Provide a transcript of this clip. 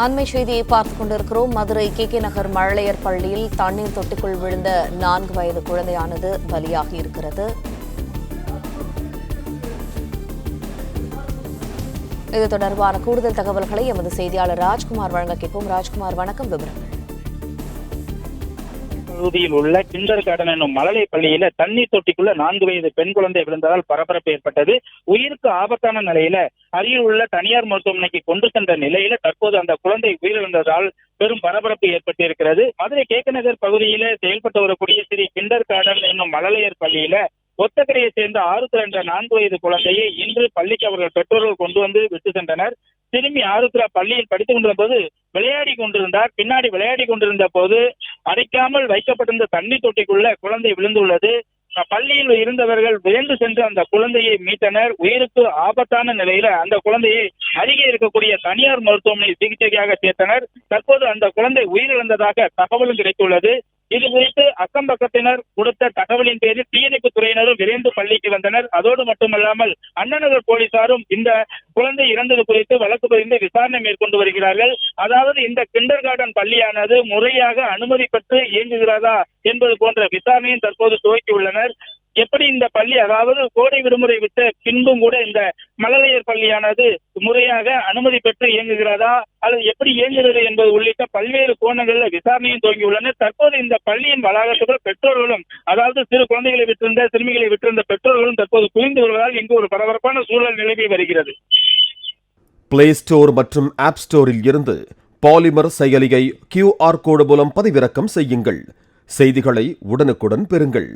அண்மை செய்தியை பார்த்துக் கொண்டிருக்கிறோம். மதுரை கே நகர் மழலையர் பள்ளியில் தண்ணீர் தொட்டிக்குள் விழுந்த 4 வயது குழந்தையானது பலியாகி இருக்கிறது. இது தொடர்பான கூடுதல் தகவல்களை எமது செய்தியாளர் ராஜ்குமார் வழங்க கேட்போம். ராஜ்குமார், வணக்கம். விவரங்கள். பகுதியில் உள்ள கிண்டர் கார்டன் என்னும் மழலை பள்ளியில தண்ணீர் தொட்டிக்குள்ள 4 வயது பெண் குழந்தை விழுந்ததால் பரபரப்பு ஏற்பட்டது. உயிருக்கு ஆபத்தான நிலையில அருகில் உள்ள தனியார் மருத்துவமனைக்கு கொண்டு சென்ற நிலையில தற்போது அந்த குழந்தை உயிரிழந்ததால் பெரும் பரபரப்பு ஏற்பட்டிருக்கிறது. மதுரை கே நகர் பகுதியில செயல்பட்டு வரக்கூடிய ஸ்ரீ கிண்டர் கார்டன் என்னும் மழலையர் பள்ளியில ஒத்தக்கரையை சேர்ந்த 6 என்ற 4 வயது குழந்தையை இன்று பள்ளிக்கு அவர்கள் பெற்றோர்கள் கொண்டு வந்து விட்டு சென்றனர். திரும்பி ஆருத்ரா பள்ளியில் படித்துக் கொண்டிருந்த போது விளையாடி கொண்டிருந்தார். பின்னாடி விளையாடி கொண்டிருந்த போது அடைக்காமல் வைக்கப்பட்டிருந்த தண்ணீர் தொட்டிக்குள்ள குழந்தை விழுந்துள்ளது. பள்ளியில் இருந்தவர்கள் விரைந்து சென்று அந்த குழந்தையை மீட்டனர். உயிருக்கு ஆபத்தான நிலையில அந்த குழந்தையை அருகே இருக்கக்கூடிய தனியார் மருத்துவமனையில் சிகிச்சைக்காக சேர்த்தனர். தற்போது அந்த குழந்தை உயிரிழந்ததாக தகவலும் கிடைத்துள்ளது. இது குறித்து அக்கம் பக்கத்தினர் கொடுத்த தகவலின் பேரில் தீயணைப்பு துறையினரும் விரைந்து பள்ளிக்கு வந்தனர். அதோடு மட்டுமல்லாமல் அண்ணாநகர் போலீசாரும் இந்த குழந்தை இறந்தது குறித்து வழக்கு பதிந்து விசாரணை மேற்கொண்டு வருகிறார்கள். அதாவது இந்த கிண்டர் கார்டன் பள்ளியானது முறையாக அனுமதி பெற்று இயங்குகிறதா என்பது போன்ற விசாரணையும் தற்போது துவக்கியுள்ளனர். எப்படி இந்த பள்ளி, அதாவது கோடை விடுமுறை விட்ட பின்பும் கூட இந்த மழலையர் பள்ளியானது முறையாக அனுமதி பெற்று இயங்குகிறதா அல்லது எப்படி இயங்குகிறது என்பது உள்ளிட்ட பல்வேறு கோணங்களில் விசாரணையும் துவங்கியுள்ளனர். தற்போது இந்த பள்ளியின் வளாகத்துக்குள் பெற்றோர்களும், அதாவது சிறு குழந்தைகளை விட்டிருந்த சிறுமிகளை விட்டிருந்த பெற்றோர்களும் தற்போது குவிந்து வருவதால் இங்கு ஒரு பரபரப்பான சூழல் நிலவி வருகிறது. பிளே ஸ்டோர் மற்றும் ஆப் ஸ்டோரில் இருந்து பாலிமர் செயலியை QR கோடு மூலம் பதிவிறக்கம் செய்யுங்கள். செய்திகளை உடனுக்குடன் பெறுங்கள்.